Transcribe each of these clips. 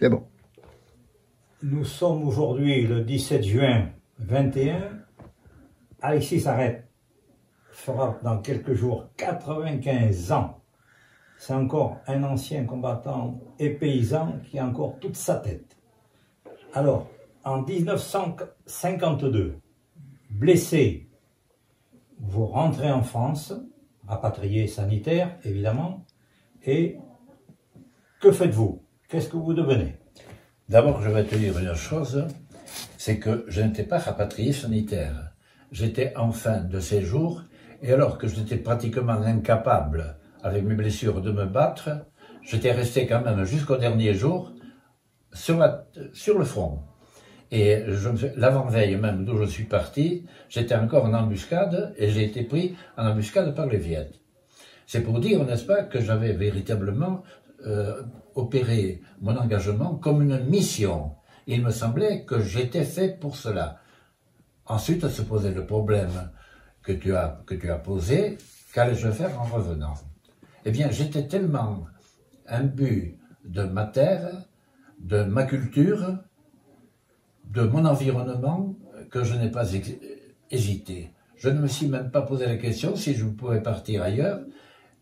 C'est bon. Nous sommes aujourd'hui le 17 juin 21. Alexis Sarrête fera dans quelques jours 95 ans. C'est encore un ancien combattant et paysan qui a encore toute sa tête. Alors, en 1952, blessé, vous rentrez en France, rapatrié sanitaire évidemment, et que faites-vous? Qu'est-ce que vous devenez? D'abord, je vais te dire une chose, c'est que je n'étais pas rapatrié sanitaire. J'étais en fin de séjour, et alors que j'étais pratiquement incapable, avec mes blessures, de me battre, j'étais resté quand même jusqu'au dernier jour sur le front. Et l'avant-veille même d'où je suis parti, j'étais encore en embuscade, et j'ai été pris en embuscade par les Viettes. C'est pour dire, n'est-ce pas, que j'avais véritablement opéré mon engagement comme une mission. Il me semblait que j'étais fait pour cela. Ensuite se posait le problème que tu as posé, qu'allais-je faire en revenant? Eh bien, j'étais tellement imbu de ma terre, de ma culture, de mon environnement, que je n'ai pas hésité. Je ne me suis même pas posé la question si je pouvais partir ailleurs.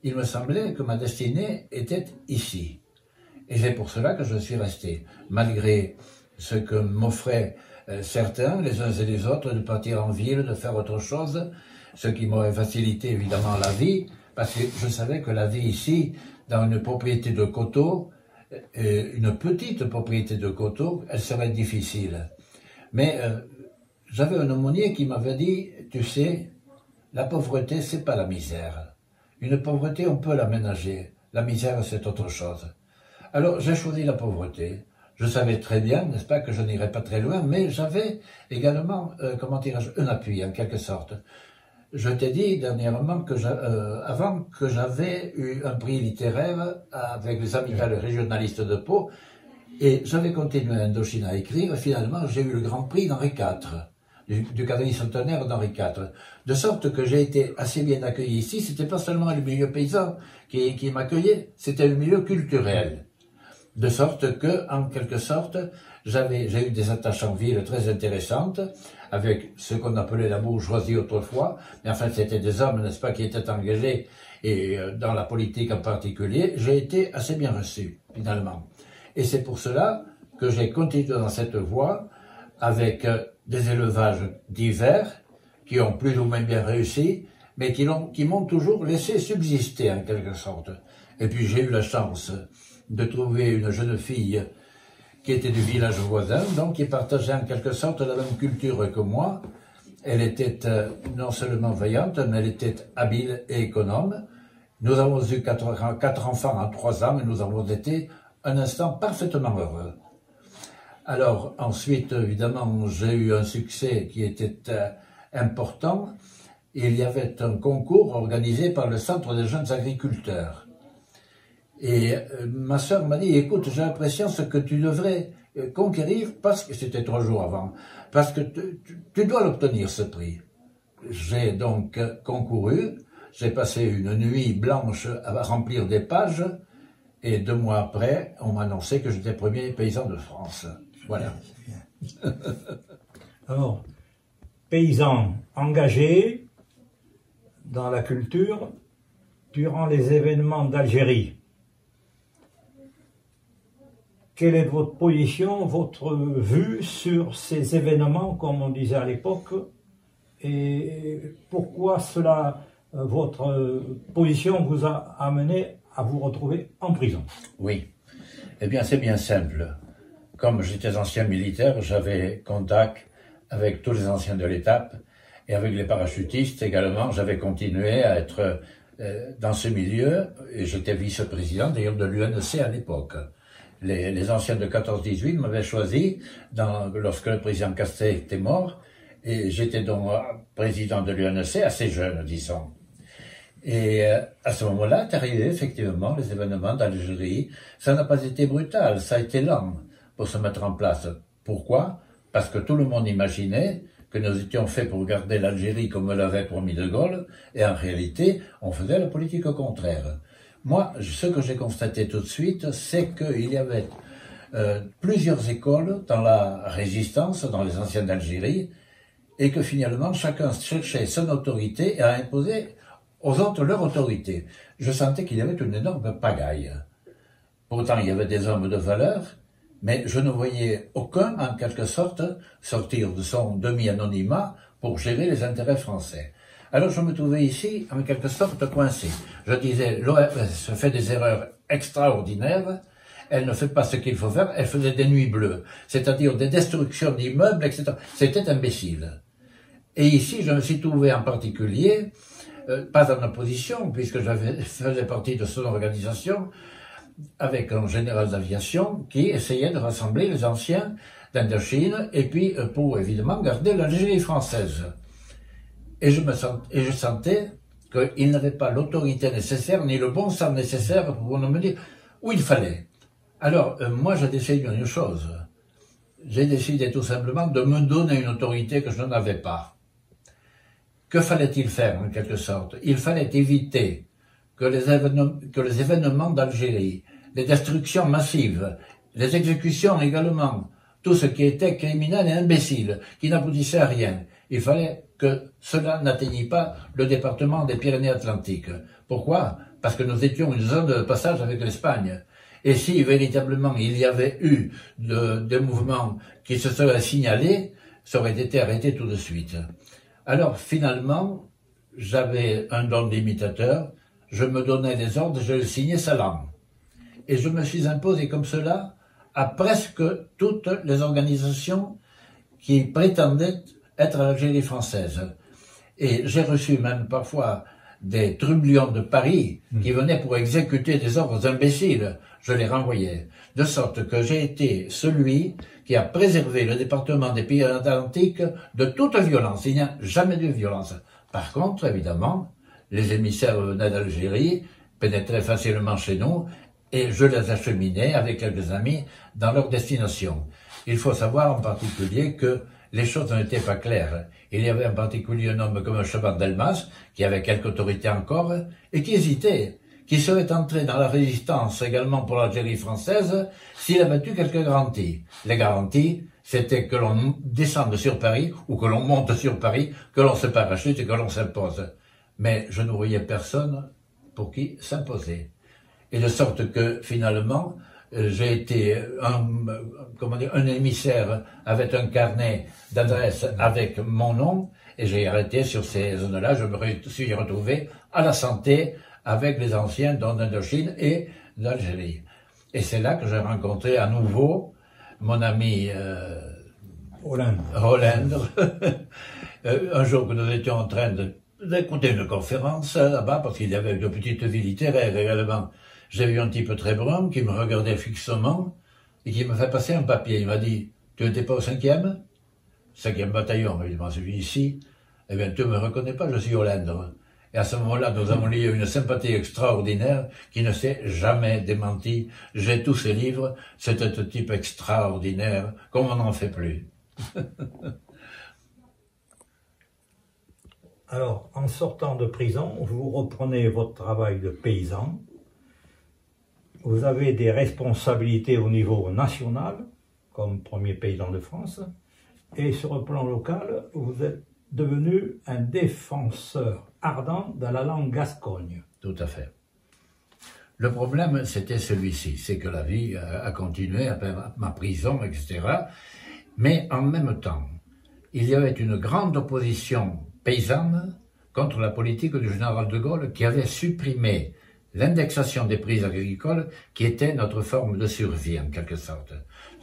Il me semblait que ma destinée était ici. Et c'est pour cela que je suis resté, malgré ce que m'offraient certains, les uns et les autres, de partir en ville, de faire autre chose, ce qui m'aurait facilité évidemment la vie, parce que je savais que la vie ici, dans une propriété de coteaux, une petite propriété de coteaux, elle serait difficile. Mais j'avais un aumônier qui m'avait dit, tu sais, la pauvreté, c'est pas la misère. Une pauvreté, on peut l'aménager. La misère, c'est autre chose. Alors, j'ai choisi la pauvreté. Je savais très bien, n'est-ce pas, que je n'irais pas très loin, mais j'avais également, comment dirais-je, un appui, en quelque sorte. Je t'ai dit dernièrement que avant que j'avais eu un prix littéraire avec les amicales régionalistes de Pau, et j'avais continué à Indochine à écrire, et finalement, j'ai eu le grand prix d'Henri IV. Du quadrille centenaire d'Henri IV. De sorte que j'ai été assez bien accueilli ici. C'était pas seulement le milieu paysan qui m'accueillait, c'était le milieu culturel. De sorte que, en quelque sorte, j'ai eu des attaches en ville très intéressantes, avec ce qu'on appelait la bourgeoisie autrefois, mais enfin c'était des hommes, n'est-ce pas, qui étaient engagés, et dans la politique en particulier. J'ai été assez bien reçu, finalement. Et c'est pour cela que j'ai continué dans cette voie, avec des élevages divers, qui ont plus ou moins bien réussi, mais qui m'ont toujours laissé subsister en quelque sorte. Et puis j'ai eu la chance de trouver une jeune fille qui était du village voisin, donc qui partageait en quelque sorte la même culture que moi. Elle était non seulement vaillante, mais elle était habile et économe. Nous avons eu quatre enfants en 3 ans, et nous avons été un instant parfaitement heureux. Alors, ensuite, évidemment, j'ai eu un succès qui était important. Il y avait un concours organisé par le Centre des jeunes agriculteurs. Et ma sœur m'a dit, écoute, j'ai l'impression que tu devrais conquérir, parce que c'était 3 jours avant, parce que tu dois l'obtenir, ce prix. J'ai donc concouru, j'ai passé une nuit blanche à remplir des pages, et 2 mois après, on m'a annoncé que j'étais premier paysan de France. Voilà. Alors, paysan engagé dans la culture durant les événements d'Algérie. Quelle est votre position, votre vue sur ces événements, comme on disait à l'époque, et pourquoi cela, votre position vous a amené à vous retrouver en prison? Oui. Eh bien, c'est bien simple. Comme j'étais ancien militaire, j'avais contact avec tous les anciens de l'étape et avec les parachutistes également. J'avais continué à être dans ce milieu et j'étais vice-président d'ailleurs de l'UNEC à l'époque. Les anciens de 14-18 m'avaient choisi lorsque le président Castet était mort et j'étais donc président de l'UNEC assez jeune, disons. Et à ce moment-là est arrivé effectivement les événements d'Algérie. Ça n'a pas été brutal, ça a été lent pour se mettre en place. Pourquoi? Parce que tout le monde imaginait que nous étions faits pour garder l'Algérie comme l'avait promis De Gaulle, et en réalité, on faisait la politique au contraire. Moi, ce que j'ai constaté tout de suite, c'est qu'il y avait plusieurs écoles dans la résistance, dans les anciens d'Algérie, et que finalement chacun cherchait son autorité et a imposé aux autres leur autorité. Je sentais qu'il y avait une énorme pagaille. Pourtant, il y avait des hommes de valeur, mais je ne voyais aucun, en quelque sorte, sortir de son demi-anonymat pour gérer les intérêts français. Alors je me trouvais ici, en quelque sorte, coincé. Je disais, l'ORS fait des erreurs extraordinaires, elle ne fait pas ce qu'il faut faire, elle faisait des nuits bleues, c'est-à-dire des destructions d'immeubles, etc. C'était imbécile. Et ici, je me suis trouvé en particulier, pas en opposition, puisque je faisais partie de son organisation, avec un général d'aviation qui essayait de rassembler les anciens d'Indochine, et puis pour évidemment garder l'Algérie française. Et je sentais qu'il n'avait pas l'autorité nécessaire, ni le bon sens nécessaire pour me dire où il fallait. Alors, moi, j'ai décidé une chose. J'ai décidé tout simplement de me donner une autorité que je n'avais pas. Que fallait-il faire, en quelque sorte? Il fallait éviter que les événements d'Algérie, les destructions massives, les exécutions également, tout ce qui était criminel et imbécile, qui n'aboutissait à rien, il fallait que cela n'atteignît pas le département des Pyrénées-Atlantiques. Pourquoi? Parce que nous étions une zone de passage avec l'Espagne. Et si véritablement il y avait eu des mouvements qui se seraient signalés, ça aurait été arrêté tout de suite. Alors finalement, j'avais un don d'imitateur, je me donnais des ordres, je le signais salam. Et je me suis imposé comme cela à presque toutes les organisations qui prétendaient être à l'Algérie française. Et j'ai reçu même parfois des trublions de Paris qui venaient pour exécuter des ordres imbéciles. Je les renvoyais. De sorte que j'ai été celui qui a préservé le département des Pyrénées-Atlantiques de toute violence. Il n'y a jamais de violence. Par contre, évidemment, les émissaires venaient d'Algérie, pénétraient facilement chez nous, et je les acheminais avec quelques amis dans leur destination. Il faut savoir en particulier que les choses n'étaient pas claires. Il y avait en particulier un homme comme Chaban Delmas, qui avait quelque autorité encore, et qui hésitait, qui serait entré dans la résistance également pour l'Algérie française s'il avait eu quelques garanties. Les garanties, c'était que l'on descende sur Paris, ou que l'on monte sur Paris, que l'on se parachute et que l'on s'impose. Mais je ne voyais personne pour qui s'imposer. Et de sorte que, finalement, j'ai été un émissaire avec un carnet d'adresse avec mon nom, et j'ai arrêté sur ces zones-là. Je me suis retrouvé à la santé avec les anciens d'Indochine et d'Algérie. Et c'est là que j'ai rencontré à nouveau mon ami Hollendre. Un jour que nous étions en train d'écouter une conférence là-bas, parce qu'il y avait de petites vies littéraires également. J'ai vu un type très brun qui me regardait fixement et qui me fait passer un papier. Il m'a dit, tu n'étais pas au 5e bataillon, évidemment, celui ici. Eh bien, tu ne me reconnais pas, je suis Hollendre. Et à ce moment-là, nous avons lié une sympathie extraordinaire qui ne s'est jamais démentie. J'ai tous ses livres, c'est un type extraordinaire, comme on n'en fait plus. Alors, en sortant de prison, vous reprenez votre travail de paysan. Vous avez des responsabilités au niveau national, comme premier paysan de France, et sur le plan local, vous êtes devenu un défenseur ardent de la langue gascogne. Tout à fait. Le problème, c'était celui-ci, c'est que la vie a continué après ma prison, etc. Mais en même temps, il y avait une grande opposition paysanne contre la politique du général de Gaulle qui avait supprimé l'indexation des prix agricoles qui était notre forme de survie en quelque sorte.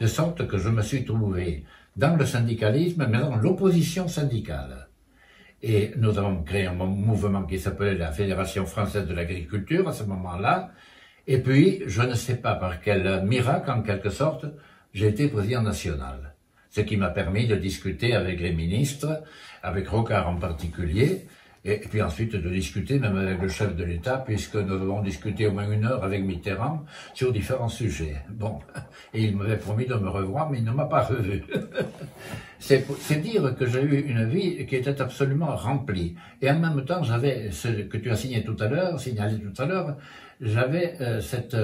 De sorte que je me suis trouvé dans le syndicalisme, mais dans l'opposition syndicale. Et nous avons créé un mouvement qui s'appelait la Fédération française de l'agriculture à ce moment-là. Et puis, je ne sais pas par quel miracle en quelque sorte, j'ai été président national. Ce qui m'a permis de discuter avec les ministres, avec Rocard en particulier, et puis ensuite de discuter même avec le chef de l'État, puisque nous avons discuté au moins 1 heure avec Mitterrand sur différents sujets. Bon, et il m'avait promis de me revoir, mais il ne m'a pas revu. C'est dire que j'ai eu une vie qui était absolument remplie. Et en même temps, j'avais ce que tu as signalé tout à l'heure, j'avais cette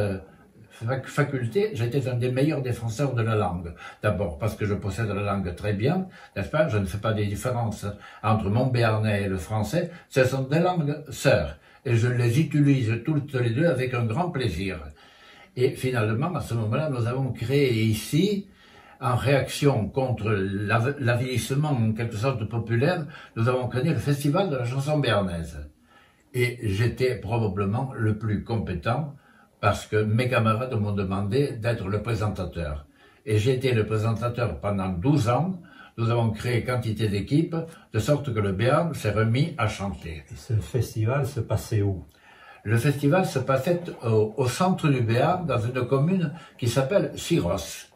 faculté, j'étais un des meilleurs défenseurs de la langue. D'abord parce que je possède la langue très bien, n'est-ce pas? Je ne fais pas des différences entre mon béarnais et le français. Ce sont des langues sœurs. Et je les utilise toutes les deux avec un grand plaisir. Et finalement, à ce moment-là, nous avons créé ici, en réaction contre l'avilissement en quelque sorte populaire, nous avons créé le Festival de la chanson béarnaise. Et j'étais probablement le plus compétent parce que mes camarades m'ont demandé d'être le présentateur. Et j'ai été le présentateur pendant 12 ans. Nous avons créé quantité d'équipes, de sorte que le Béarn s'est remis à chanter. Et ce festival se passait où? Le festival se passait au centre du Béarn, dans une commune qui s'appelle Syros.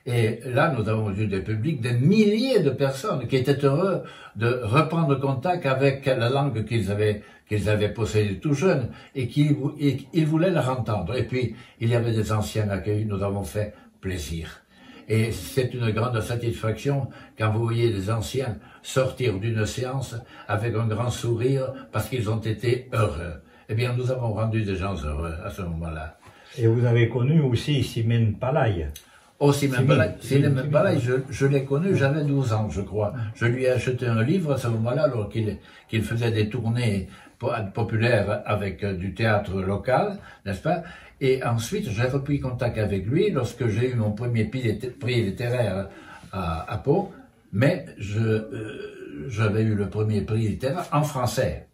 Et là, nous avons eu des publics, des milliers de personnes qui étaient heureux de reprendre contact avec la langue qu'ils avaient possédée tout jeunes et qu'ils voulaient la entendre. Et puis, il y avait des anciens accueillis, nous avons fait plaisir. Et c'est une grande satisfaction quand vous voyez des anciens sortir d'une séance avec un grand sourire parce qu'ils ont été heureux. Eh bien, nous avons rendu des gens heureux à ce moment-là. Et vous avez connu aussi Simène Palaï. Oh, Simène Palaï, je l'ai connu, j'avais 12 ans, je crois. Je lui ai acheté un livre à ce moment-là, alors qu'il faisait des tournées populaires avec du théâtre local, n'est-ce pas? Et ensuite, j'ai repris contact avec lui lorsque j'ai eu mon premier prix littéraire à Pau, mais j'avais eu le premier prix littéraire en français.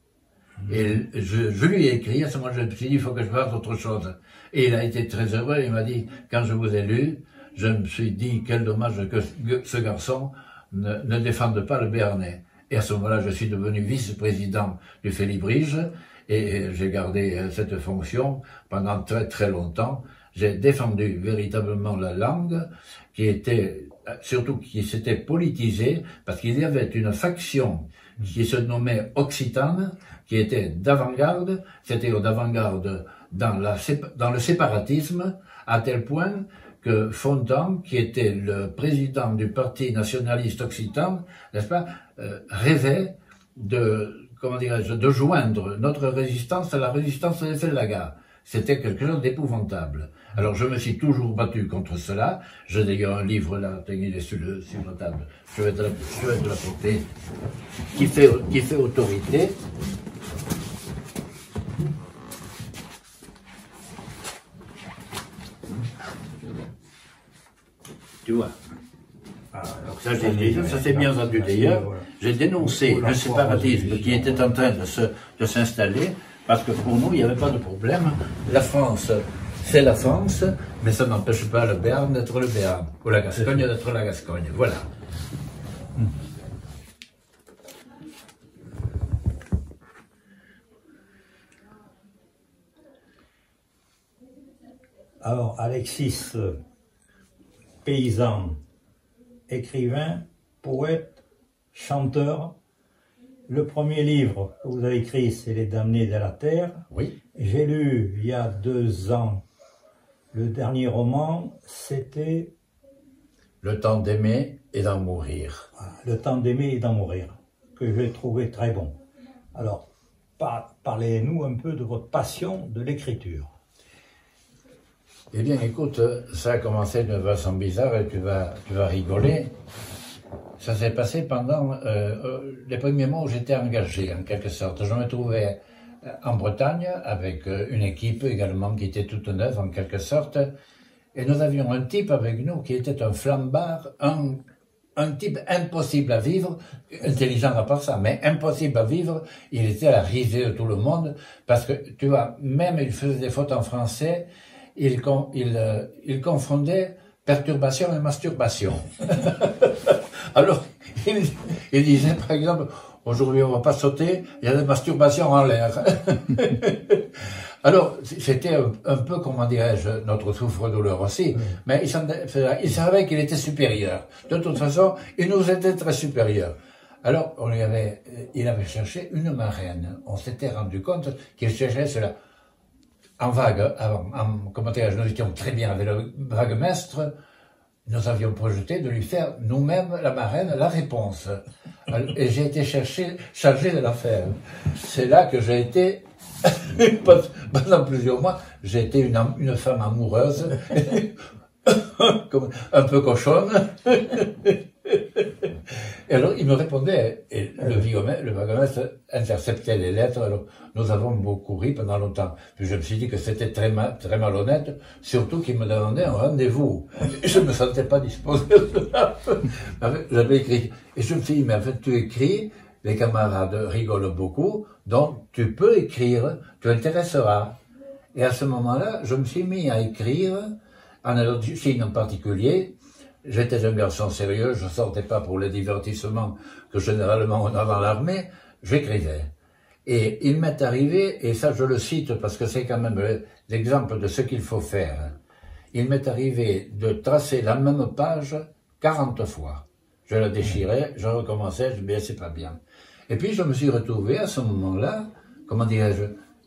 Et je lui ai écrit, à ce moment-là, je me suis dit, il faut que je fasse autre chose. Et il a été très heureux, il m'a dit, quand je vous ai lu, je me suis dit, quel dommage que ce garçon ne défende pas le Béarnais. Et à ce moment-là, je suis devenu vice-président du Félibrige, et j'ai gardé cette fonction pendant très très longtemps. J'ai défendu véritablement la langue, surtout qui s'était politisée, parce qu'il y avait une faction qui se nommait Occitane, qui était d'avant-garde, c'était d'avant-garde dans le séparatisme, à tel point que Fontan, qui était le président du Parti nationaliste occitan, n'est-ce pas, rêvait de joindre notre résistance à la résistance des Félagas. C'était quelque chose d'épouvantable. Alors je me suis toujours battu contre cela. J'ai d'ailleurs un livre là, il est sur la table. Je vais te l'apporter, qui fait autorité. Tu vois. Donc ça, ça s'est bien vendu d'ailleurs. J'ai dénoncé le séparatisme qui était en train de s'installer, parce que pour nous, il n'y avait pas de problème. La France, c'est la France, mais ça n'empêche pas le Béarn d'être le Béarn, ou la Gascogne d'être la Gascogne. Voilà. Alors, Alexis, paysan, écrivain, poète, chanteur. Le premier livre que vous avez écrit, c'est Les Damnés de la Terre. Oui. J'ai lu il y a 2 ans. Le dernier roman, c'était Le temps d'aimer et d'en mourir. Le temps d'aimer et d'en mourir, que j'ai trouvé très bon. Alors, parlez-nous un peu de votre passion de l'écriture. Eh bien, écoute, ça a commencé d'une façon bizarre et tu vas rigoler. Ça s'est passé pendant les premiers mois où j'étais engagé, en quelque sorte. Je me trouvais en Bretagne avec une équipe également qui était toute neuve, en quelque sorte. Et nous avions un type avec nous qui était un flambard, un type impossible à vivre, intelligent à part ça, mais impossible à vivre. Il était à la risée de tout le monde parce que, tu vois, même il faisait des fautes en français, il confondait perturbation et masturbation. Alors, il disait, par exemple, aujourd'hui on va pas sauter, il y a des masturbations en l'air. Alors, c'était un peu, comment dirais-je, notre souffre-douleur aussi, mais il savait qu'il était supérieur. De toute façon, il nous était très supérieur. Alors, il avait cherché une marraine. On s'était rendu compte qu'il cherchait cela. En vague, comment dirais-je, nous étions très bien avec le vaguemestre. Nous avions projeté de lui faire nous-mêmes, la marraine, la réponse. Et j'ai été chargé de la faire. C'est là que j'ai été Pendant plusieurs mois, j'ai été une femme amoureuse, un peu cochonne. Et alors, il me répondait, et le wagonmaître interceptait les lettres, alors nous avons beaucoup ri pendant longtemps. Puis je me suis dit que c'était très malhonnête, surtout qu'il me demandait un rendez-vous. Et je ne me sentais pas disposé à cela. J'avais écrit, et je me suis dit, mais en fait, tu écris, les camarades rigolent beaucoup, donc tu peux écrire, tu intéresseras. Et à ce moment-là, je me suis mis à écrire, en Indochine en particulier. J'étais un garçon sérieux, je sortais pas pour les divertissements que généralement on a dans l'armée, j'écrivais. Et il m'est arrivé, et ça je le cite parce que c'est quand même l'exemple de ce qu'il faut faire, il m'est arrivé de tracer la même page 40 fois. Je la déchirais, je recommençais, je me disais c'est pas bien. Et puis je me suis retrouvé à ce moment-là, comment dirais-je,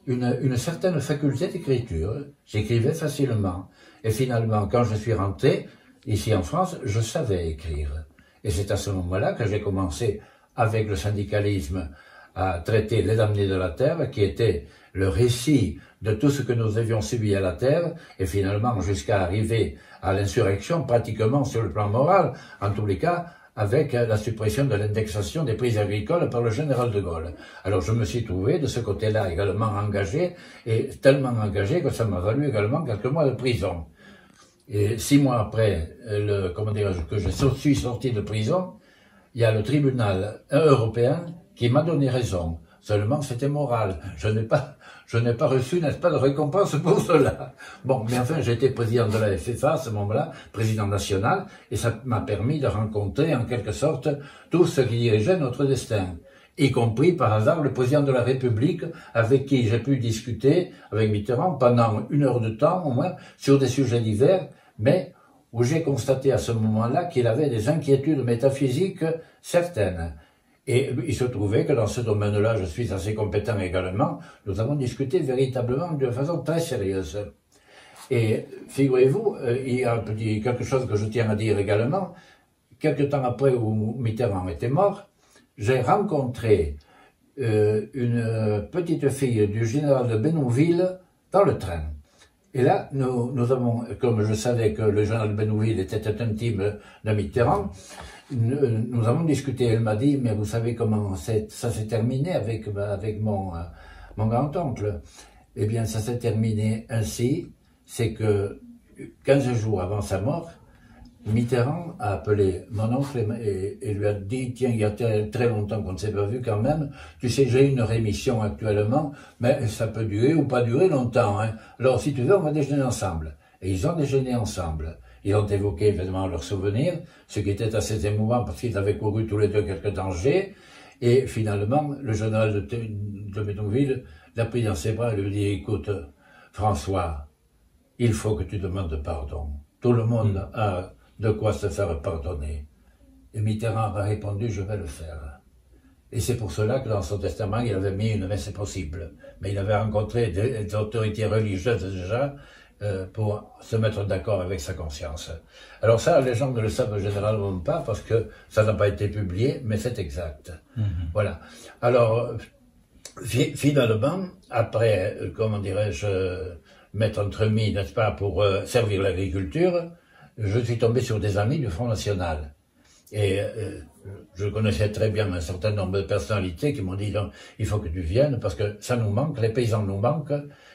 une certaine faculté d'écriture. J'écrivais facilement. Et finalement, quand je suis rentré, ici en France, je savais écrire. Et c'est à ce moment-là que j'ai commencé, avec le syndicalisme, à traiter Les damnés de la terre, qui était le récit de tout ce que nous avions subi à la terre, et finalement jusqu'à arriver à l'insurrection, pratiquement sur le plan moral, en tous les cas, avec la suppression de l'indexation des prix agricoles par le général de Gaulle. Alors je me suis trouvé de ce côté-là également engagé, et tellement engagé que ça m'a valu également quelques mois de prison. Et 6 mois après, que je suis sorti de prison, il y a le tribunal européen qui m'a donné raison. Seulement, c'était moral. Je n'ai pas reçu, n'est-ce pas, de récompense pour cela. Bon, mais enfin, j'étais président de la FFA à ce moment-là, président national, et ça m'a permis de rencontrer, en quelque sorte, tout ce qui dirigeait notre destin. Y compris, par hasard, le président de la République, avec qui j'ai pu discuter, avec Mitterrand, pendant 1 heure de temps, au moins, sur des sujets divers, mais où j'ai constaté à ce moment-là qu'il avait des inquiétudes métaphysiques certaines. Et il se trouvait que dans ce domaine-là, je suis assez compétent également, nous avons discuté véritablement de façon très sérieuse. Et figurez-vous, il y a quelque chose que je tiens à dire également, quelque temps après où Mitterrand était mort, j'ai rencontré une petite fille du général de Bénouville dans le train. Et là, nous avons, comme je savais que le général de Bénouville était intime de Mitterrand, nous avons discuté. Elle m'a dit, mais vous savez comment ça s'est terminé avec mon grand-oncle? Eh bien, ça s'est terminé ainsi, c'est que 15 jours avant sa mort, Mitterrand a appelé mon oncle et lui a dit, tiens, il y a très longtemps qu'on ne s'est pas vu quand même, tu sais, j'ai une rémission actuellement, mais ça peut durer ou pas durer longtemps, hein. Alors, si tu veux, on va déjeuner ensemble. Et ils ont déjeuné ensemble. Ils ont évoqué évidemment leurs souvenirs, ce qui était assez émouvant parce qu'ils avaient couru tous les deux quelques dangers. Et finalement, le général de Bénouville l'a pris dans ses bras et lui dit, écoute, François, il faut que tu demandes pardon. Tout le monde a de quoi se faire pardonner. Et Mitterrand a répondu, je vais le faire. Et c'est pour cela que dans son testament, il avait mis une messe possible. Mais il avait rencontré des autorités religieuses déjà pour se mettre d'accord avec sa conscience. Alors ça, les gens ne le savent généralement pas parce que ça n'a pas été publié, mais c'est exact. Voilà. Alors, finalement, après, comment dirais-je, m'être entremis, n'est-ce pas, pour servir l'agriculture, je suis tombé sur des amis du Front National. Et je connaissais très bien un certain nombre de personnalités qui m'ont dit « il faut que tu viennes parce que ça nous manque, les paysans nous manquent ».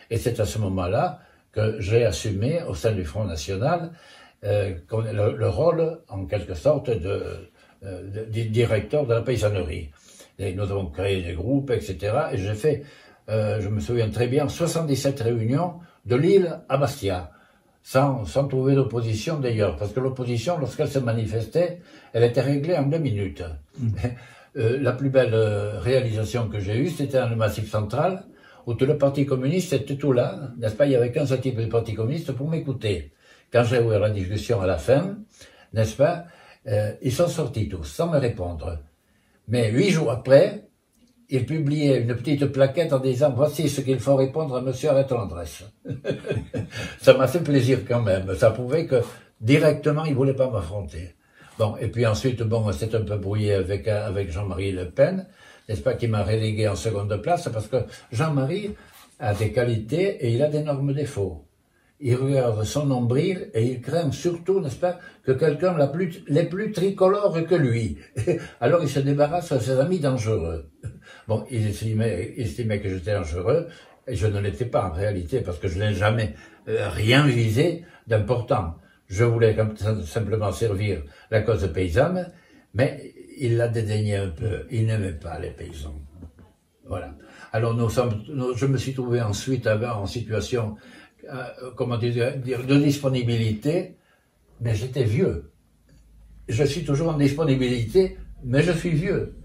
Et c'est à ce moment-là que j'ai assumé au sein du Front National le rôle, en quelque sorte, de directeur de la paysannerie. Et nous avons créé des groupes, etc. Et j'ai fait, je me souviens très bien, 77 réunions de Lille à Bastia. Sans trouver d'opposition d'ailleurs, parce que l'opposition, lorsqu'elle se manifestait, elle était réglée en 2 minutes. La plus belle réalisation que j'ai eue, c'était dans le Massif central, où tout le Parti communiste était tout là, n'est-ce pas, il n'y avait qu'un seul type de Parti communiste pour m'écouter. Quand j'ai ouvert la discussion à la fin, n'est-ce pas, ils sont sortis tous, sans me répondre. Mais 8 jours après, il publiait une petite plaquette en disant « Voici ce qu'il faut répondre à monsieur Arrête-Landresse ». Ça m'a fait plaisir quand même. Ça prouvait que directement, il ne voulait pas m'affronter. Bon, et puis ensuite, bon, c'est un peu brouillé avec Jean-Marie Le Pen, n'est-ce pas, qui m'a relégué en seconde place, parce que Jean-Marie a des qualités et il a d'énormes défauts. Il regarde son nombril et il craint surtout, n'est-ce pas, que quelqu'un l'ait plus tricolore que lui. Alors il se débarrasse de ses amis dangereux. Bon, il estimait que j'étais dangereux, et je ne l'étais pas en réalité, parce que je n'ai jamais rien visé d'important. Je voulais simplement servir la cause paysanne, mais il la dédaignait un peu. Il n'aimait pas les paysans. Voilà. Alors je me suis trouvé ensuite en situation, comment dire, de disponibilité, mais j'étais vieux. Je suis toujours en disponibilité, mais je suis vieux.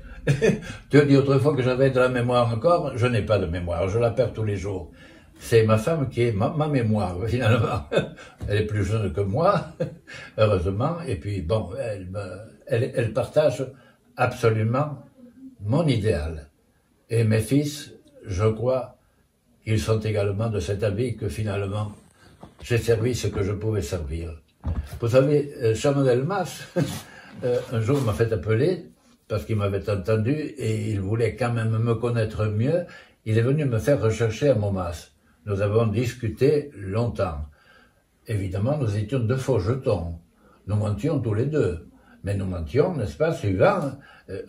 Tu as dit autrefois que j'avais de la mémoire encore, je n'ai pas de mémoire, je la perds tous les jours. C'est ma femme qui est ma mémoire, finalement. Elle est plus jeune que moi, heureusement, et puis bon, elle partage absolument mon idéal. Et mes fils, je crois, ils sont également de cet avis que finalement, j'ai servi ce que je pouvais servir. Vous savez, Chaban-Delmas, un jour m'a fait appeler, parce qu'il m'avait entendu, et il voulait quand même me connaître mieux. Il est venu me faire rechercher à Montmas. Nous avons discuté longtemps. Évidemment, nous étions de faux jetons. Nous mentions tous les deux. Mais nous mentions, n'est-ce pas, suivant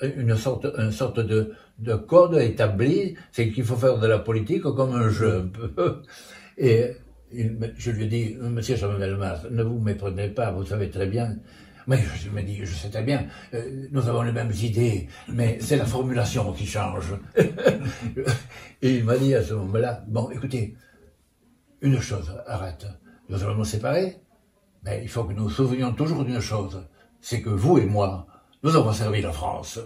une sorte de code établi, c'est qu'il faut faire de la politique comme un jeu, un peu. Et je lui ai dit, monsieur Chaban-Delmas, ne vous méprenez pas, vous savez très bien. Mais je me dis, je sais très bien, nous avons les mêmes idées, mais c'est la formulation qui change. Et il m'a dit à ce moment-là, bon, écoutez, une chose, arrête, nous allons nous séparer, mais il faut que nous nous souvenions toujours d'une chose, c'est que vous et moi, nous avons servi la France.